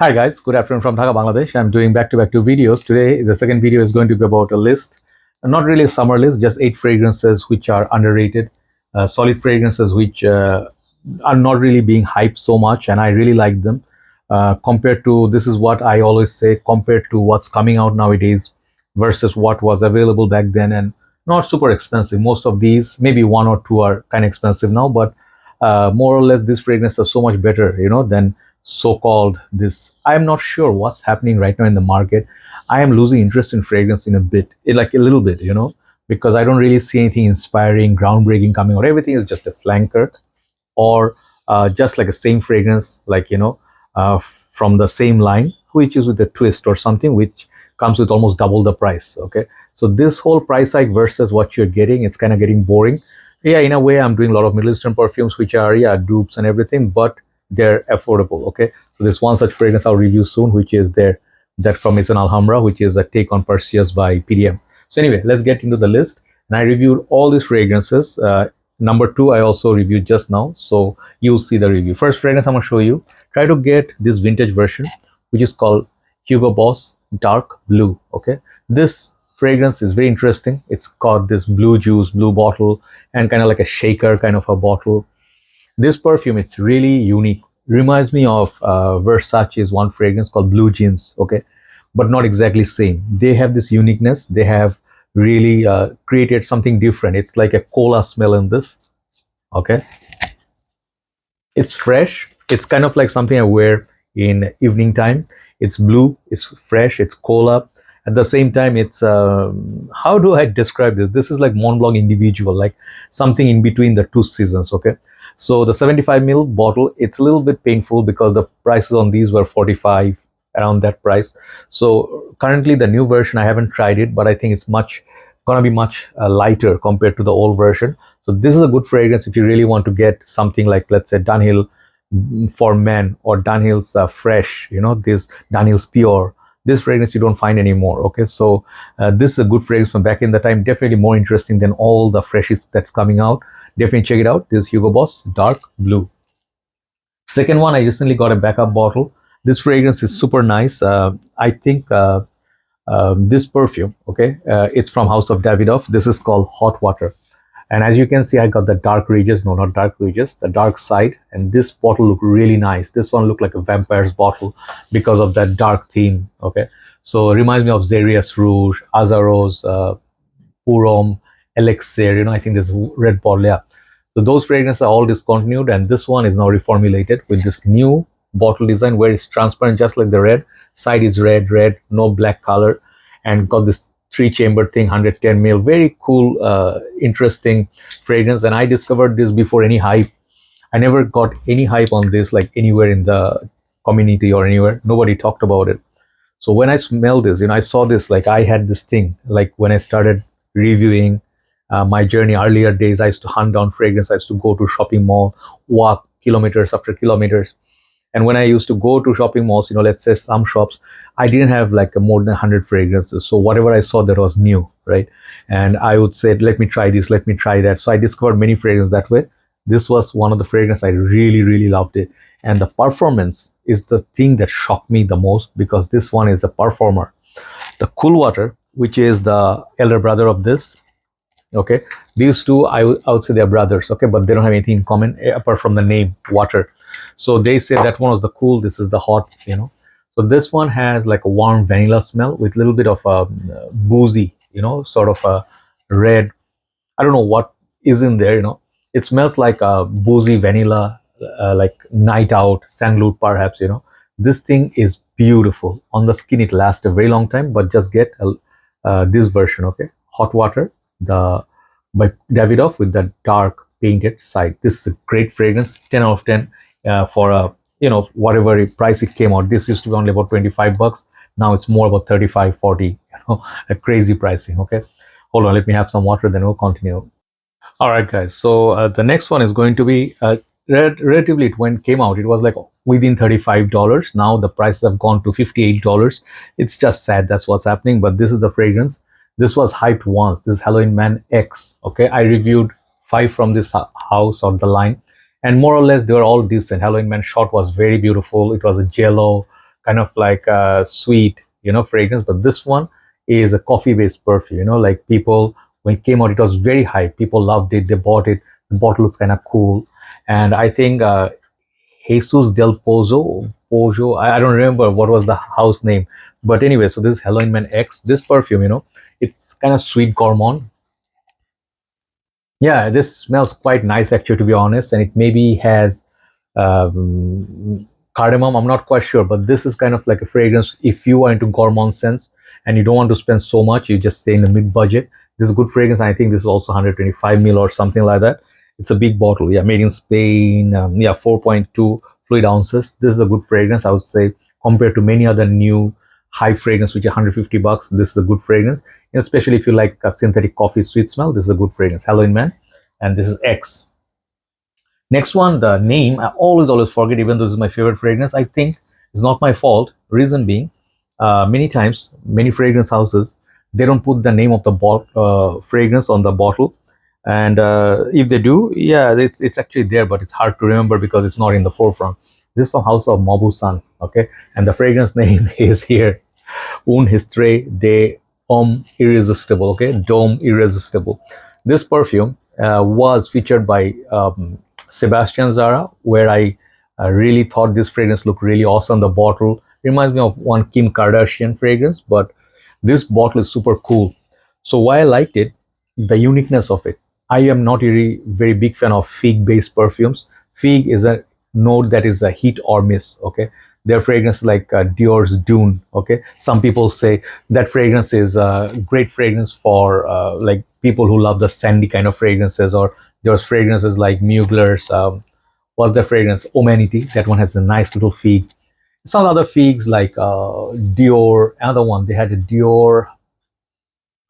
Hi guys, good afternoon from Dhaka, Bangladesh. I'm doing back-to-back two videos. Today, the second video is going to be about a list, not really a summer list, just 8 fragrances which are underrated, solid fragrances which are not really being hyped so much, and I really like them. Compared to, this is what I always say, compared to what's coming out nowadays versus what was available back then, and not super expensive. Most of these, maybe one or two are kind of expensive now, but more or less these fragrances are so much better, than so-called this. I'm not sure what's happening right now in the market. I am losing interest in fragrance in a bit, like a little bit, because I don't really see anything inspiring, groundbreaking coming out. Everything is just a flanker, or just like a same fragrance, like from the same line, which is with a twist or something, which comes with almost double the price. Okay, so this whole price hike versus what you're getting, it's kind of getting boring. Yeah, in a way, I'm doing a lot of Middle Eastern perfumes, which are, yeah, dupes and everything, but they're affordable. Okay, so there's one such fragrance I'll review soon, which is that from Isan Alhambra, which is a take on Perseus by PDM. So anyway, let's get into the list. And I reviewed all these fragrances. Number 2 I also reviewed just now, so you'll see the review. First fragrance I'm going to show you, try to get this vintage version, which is called Hugo Boss Dark Blue. Okay, this fragrance is very interesting. It's got this blue juice, blue bottle, and kind of like a shaker kind of a bottle. This perfume, it's really unique. Reminds me of Versace's one fragrance called Blue Jeans. Okay, but not exactly same. They have this uniqueness. They have really created something different. It's like a cola smell in this. Okay, it's fresh. It's kind of like something I wear in evening time. It's blue, it's fresh, it's cola. At the same time, it's how do I describe this? This is like Mont Blanc individual, like something in between the two seasons. Okay, so the 75 ml bottle, it's a little bit painful because the prices on these were 45, around that price. So currently the new version, I haven't tried it, but I think it's gonna be much lighter compared to the old version. So this is a good fragrance if you really want to get something like, let's say, Dunhill for men, or Dunhill's fresh, this Dunhill's pure. This fragrance you don't find anymore. Okay, so this is a good fragrance from back in the time, definitely more interesting than all the freshies that's coming out. Definitely check it out. This is Hugo Boss Dark Blue. Second one, I recently got a backup bottle. This fragrance is super nice. I think this perfume, okay, it's from House of Davidoff. This is called Hot Water. And as you can see, I got the dark ridges, no, not dark ridges, the dark side. And this bottle looked really nice. This one looked like a vampire's bottle because of that dark theme. Okay, so it reminds me of Xerius Rouge, Azaros, Purum, Elixir. I think this red bottle. Yeah. So those fragrances are all discontinued, and this one is now reformulated with this new bottle design where it's transparent, just like the red. Side is red, no black color, and got this 3-chamber thing, 110 ml. Very cool, interesting fragrance. And I discovered this before any hype. I never got any hype on this, like anywhere in the community or anywhere. Nobody talked about it. So when I smelled this, I saw this, like I had this thing, like when I started reviewing my journey earlier days, I used to hunt down fragrance. I used to go to shopping mall, walk kilometers after kilometers. And when I used to go to shopping malls, let's say some shops, I didn't have like more than 100 fragrances. So whatever I saw that was new, right? And I would say, let me try this, let me try that. So I discovered many fragrances that way. This was one of the fragrances I really, really loved it. And the performance is the thing that shocked me the most, because this one is a performer. The Cool Water, which is the elder brother of this, okay, these two, I would say they're brothers, okay, but they don't have anything in common apart from the name Water. So they say that one was the cool, this is the hot. So this one has like a warm vanilla smell with a little bit of a boozy, sort of a red, I don't know what is in there. It smells like a boozy vanilla, like night out, sandalwood perhaps. This thing is beautiful on the skin. It lasts a very long time, but just get this version. Okay, Hot Water, the by Davidoff, with the dark painted side. This is a great fragrance, 10 out of 10 for a whatever price it came out. This used to be only about 25 bucks. Now it's more about 35, 40. A crazy pricing. Okay, hold on, let me have some water, then we'll continue. All right, guys. So the next one is going to be relatively, when it came out, it was like within $35. Now the prices have gone to $58. It's just sad. That's what's happening. But this is the fragrance. This was hyped once. This is Halloween Man X. Okay, I reviewed 5 from this house or the line, and more or less they were all decent. Halloween Man shot was very beautiful. It was a jello kind of like a sweet, fragrance, but this one is a coffee based perfume. Like people, when it came out, it was very hype. People loved it, they bought it. The bottle looks kind of cool. And I think Jesus del Pozo, I don't remember what was the house name, but anyway, so this is Halloween Man X. This perfume, it's kind of sweet gourmand. Yeah, this smells quite nice actually, to be honest, and it maybe has cardamom. I'm not quite sure, but this is kind of like a fragrance if you are into gourmand scents and you don't want to spend so much, you just stay in the mid budget. This is good fragrance. I think this is also 125 ml or something like that. It's a big bottle, yeah, made in Spain. Yeah, 4.2 fluid ounces. This is a good fragrance, I would say, compared to many other new high fragrance which are 150 bucks. This is a good fragrance, especially if you like a synthetic coffee sweet smell. This is a good fragrance, Halloween Man. And this is X. Next one, the name I always forget, even though this is my favorite fragrance. I think it's not my fault. Reason being, many times, many fragrance houses, they don't put the name of the fragrance on the bottle. And if they do, yeah, it's actually there, but it's hard to remember because it's not in the forefront. This is from House of Mauboussin, okay? And the fragrance name is here, Une Histoire de Homme Irrésistible, okay? Dome Irresistible. This perfume was featured by Sebastian Zara, where I really thought this fragrance looked really awesome. The bottle reminds me of one Kim Kardashian fragrance, but this bottle is super cool. So why I liked it, the uniqueness of it. I am not a very big fan of fig based perfumes. Fig is a note that is a hit or miss, okay? Their fragrance like Dior's Dune, okay? Some people say that fragrance is a great fragrance for like people who love the sandy kind of fragrances, or there's fragrances like Mugler's, what's the fragrance? Humanity. That one has a nice little fig. Some other figs like Dior, another one, they had a Dior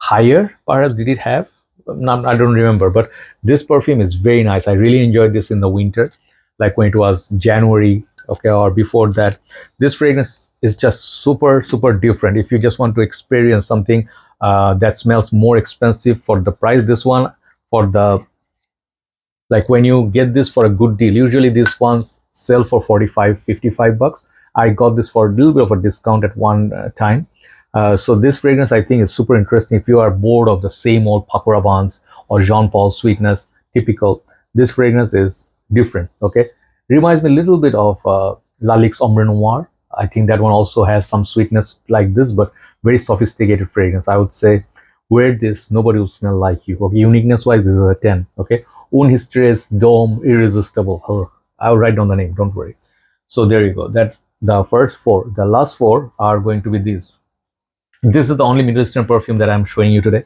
Higher, perhaps did it have? No, I don't remember, but this perfume is very nice. I really enjoyed this in the winter, like when it was January, okay, or before that. This fragrance is just super different. If you just want to experience something that smells more expensive for the price, this one, for the, like when you get this for a good deal, usually these ones sell for 45-55 bucks. I got this for a little bit of a discount at one time. So this fragrance I think is super interesting if you are bored of the same old Pakorabans or Jean Paul sweetness typical. This fragrance is different, okay? Reminds me a little bit of Lalic's Ombre Noir. I think that one also has some sweetness like this, but very sophisticated fragrance. I would say wear this, nobody will smell like you. Okay, uniqueness wise, this is a 10. Okay, Une Histoire Dome Irresistible. Oh, I'll write down the name, don't worry. So there you go. That's the first four. The last four are going to be these. This is the only Middle Eastern perfume that I'm showing you today.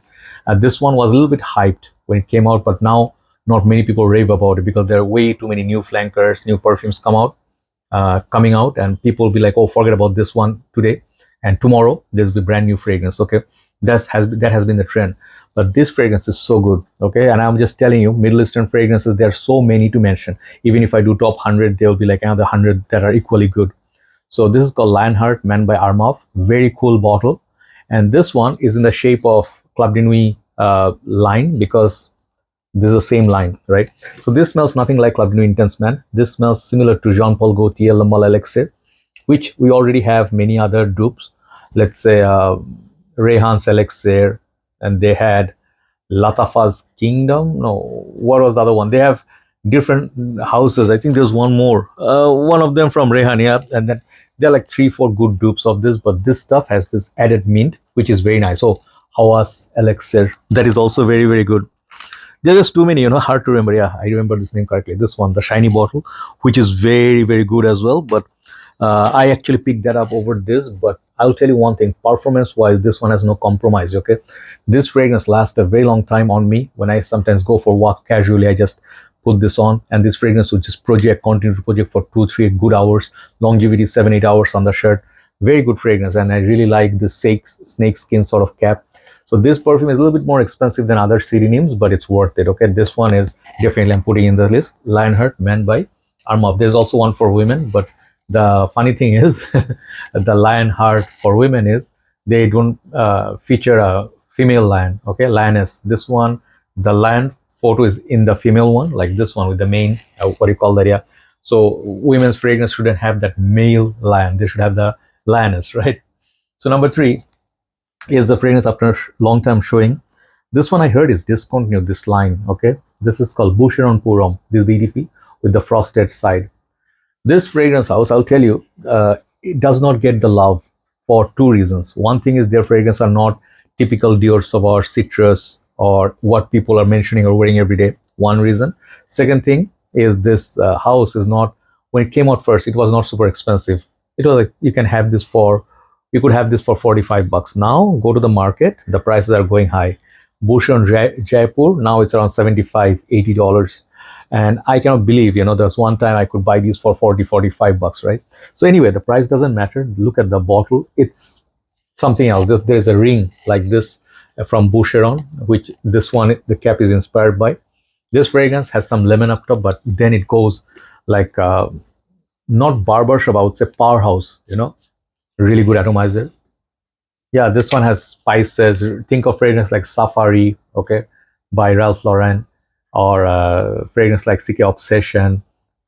This one was a little bit hyped when it came out, but now not many people rave about it because there are way too many new flankers, new perfumes coming out, and people will be like, oh, forget about this one today, and tomorrow there'll be brand new fragrance. Okay, that has been the trend, but this fragrance is so good. Okay, and I'm just telling you, Middle Eastern fragrances, there are so many to mention. Even if I do top 100, there will be like another 100 that are equally good. So this is called Lionheart Man by Armaf. Very cool bottle, and this one is in the shape of Club de Nuit line, because this is the same line, right? So this smells nothing like Club de Nuit Intense Man. This smells similar to Jean-Paul Gaultier Le Mal Elixir, which we already have many other dupes. Let's say Rehan's Elixir, and they had Latafa's Kingdom. No, what was the other one? They have different houses. I think there's one more. One of them from Rehan, yeah. And then there are like 3-4 good dupes of this, but this stuff has this added mint, which is very nice. So Hawa's Elixir, that is also very, very good. There's just too many, hard to remember. Yeah, I remember this name correctly. This one, the shiny bottle, which is very, very good as well. But I actually picked that up over this. But I'll tell you one thing, performance-wise, this one has no compromise, okay? This fragrance lasts a very long time on me. When I sometimes go for a walk casually, I just put this on, and this fragrance will just continue to project for 2-3 good hours. Longevity, 7-8 hours on the shirt. Very good fragrance, and I really like the snake skin sort of cap. So this perfume is a little bit more expensive than other synonyms, but it's worth it. Okay, this one is definitely, I'm putting in the list. Lionheart Man by Armaf. There's also one for women, but the funny thing is, the Lionheart for women is they don't feature a female lion. Okay, lioness. This one, the lion photo is in the female one, like this one with the main what do you call that? Yeah. So women's fragrance shouldn't have that male lion. They should have the lioness, right? So number 3 is the fragrance after long time showing. This one I heard is discontinued, this line, okay? This is called Busheron Purum. This is the EDP with the frosted side. This fragrance house, I'll tell you, it does not get the love for 2 reasons. One thing is their fragrances are not typical Dior Sauvage citrus or what people are mentioning or wearing every day. One reason. Second thing is this house is not, when it came out first, it was not super expensive. It was like you could have this for $45. Now go to the market, the prices are going high. Boucheron Jaipur, now it's around $75-$80. And I cannot believe, there's one time I could buy these for $40-$45, right? So anyway, the price doesn't matter. Look at the bottle, it's something else. There's a ring like this from Boucheron, which this one, the cap is inspired by. This fragrance has some lemon up top, but then it goes like not barbershop, I would say powerhouse, really good atomizer. Yeah, this one has spices. Think of fragrance like Safari, okay, by Ralph Lauren, or fragrance like CK Obsession,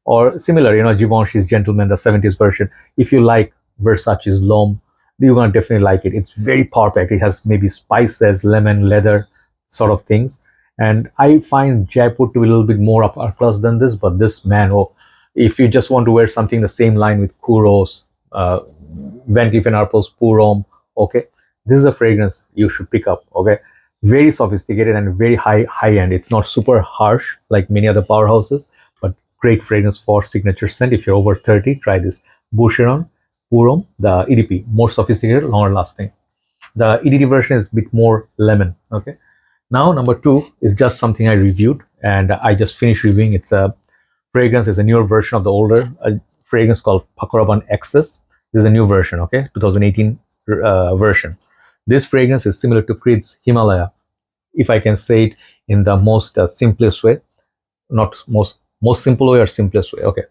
or similar, Givenchy's Gentleman, the 70s version. If you like Versace's L'Homme, you're gonna definitely like it. It's very power packed. It has maybe spices, lemon, leather sort of things. And I find Jaipur to be a little bit more upper class than this, but this, man, oh, if you just want to wear something the same line with Kuros, Van Cleef & Arpels Purom, okay, this is a fragrance you should pick up, okay? Very sophisticated and very high end. It's not super harsh like many other powerhouses, but great fragrance for signature scent. If you're over 30, try this. Busheron Purum, the EDP, more sophisticated, longer lasting. The EDT version is a bit more lemon, okay? Now, number 2 is just something I reviewed and I just finished reviewing. It's a fragrance, is a newer version of the older fragrance called Pakoraban Excess. This is a new version, okay? 2018 version. This fragrance is similar to Creed's Himalaya, if I can say it in the most simplest way, not most simple way or simplest way, okay?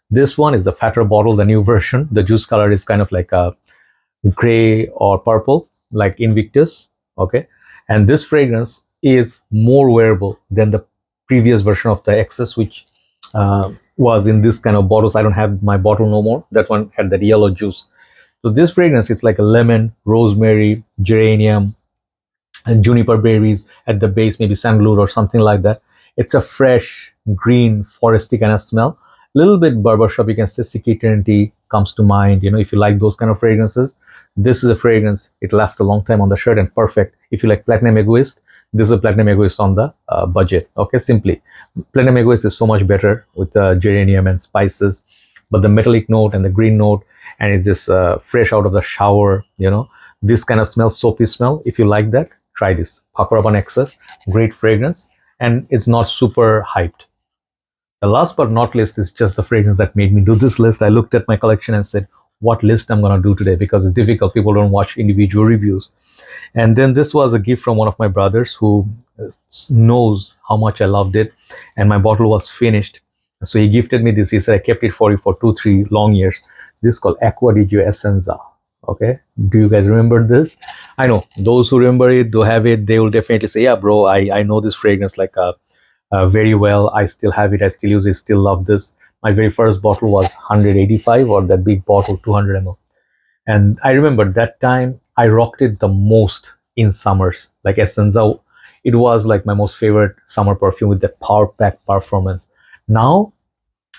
This one is the fatter bottle, the new version. The juice color is kind of like a gray or purple, like Invictus, okay? And this fragrance is more wearable than the previous version of the Excess, which was in this kind of bottles. I don't have my bottle no more. That one had that yellow juice. So this fragrance, it's like a lemon, rosemary, geranium, and juniper berries at the base, maybe sandalwood or something like that. It's a fresh, green, foresty kind of smell. A little bit barbershop, you can say CK Eternity comes to mind, if you like those kind of fragrances. This is a fragrance, it lasts a long time on the shirt and perfect. If you like Platinum Egoist, this is a Platinum Egoist on the budget, okay, simply. Platinum Egoist is so much better with geranium and spices, but the metallic note and the green note, and it's just fresh out of the shower, this kind of smell, soapy smell. If you like that, try this. Pakoraban Excess, great fragrance, and it's not super hyped. The last but not least is just the fragrance that made me do this list. I looked at my collection and said, what list I'm gonna do today, because it's difficult. People don't watch individual reviews. And then this was a gift from one of my brothers who knows how much I loved it, and my bottle was finished. So he gifted me this. He said, I kept it for you for 2-3 long years. This is called Aquadio Essenza. Okay, do you guys remember this? I know those who remember it, do have it, they will definitely say, yeah, bro, I know this fragrance like very well. I still have it, I still use it, still love this. My very first bottle was 185, or that big bottle, 200 ml. And I remember that time I rocked it the most in summers. Like Essenza, it was like my most favorite summer perfume with that power pack performance. Now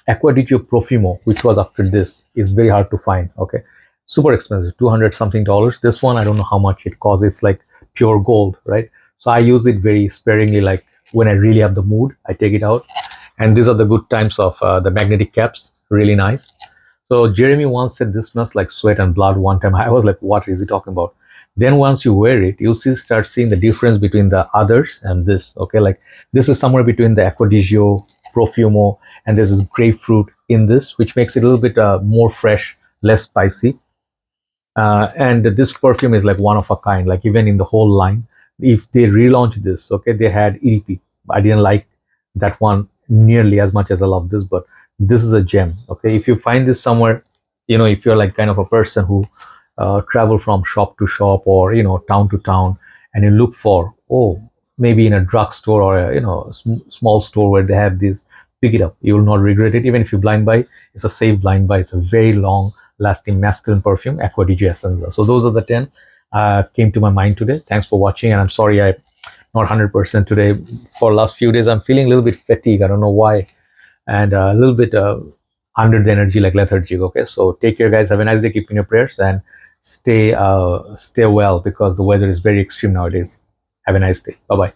Aquadio Profumo, which was after this, is very hard to find, okay? Super expensive, 200 something dollars. This one, I don't know how much it costs. It's like pure gold, right? So I use it very sparingly, like when I really have the mood, I take it out. And these are the good times of the magnetic caps, really nice. So Jeremy once said this smells like sweat and blood one time. I was like, what is he talking about? Then once you wear it, you start seeing the difference between the others and this, okay? Like this is somewhere between the Aquadio Profumo, and there's this grapefruit in this, which makes it a little bit more fresh, less spicy. And this perfume is like one of a kind. Like even in the whole line, if they relaunch this, okay, they had EDP. I didn't like that one nearly as much as I love this, but this is a gem, okay? If you find this somewhere, if you're like kind of a person who travel from shop to shop or town to town, and you look for, oh, maybe in a drugstore or a small store where they have this, pick it up. You will not regret it. Even if you blind buy, it's a safe blind buy. It's a very long lasting masculine perfume, Aquadio Essenza. So those are the 10 came to my mind today. Thanks for watching, and I'm sorry I'm not 100% today. For last few days I'm feeling a little bit fatigued. I don't know why, and a little bit under the energy, like lethargic. Okay, so take care, guys. Have a nice day. Keep in your prayers and stay well, because the weather is very extreme nowadays. Have a nice day. Bye bye.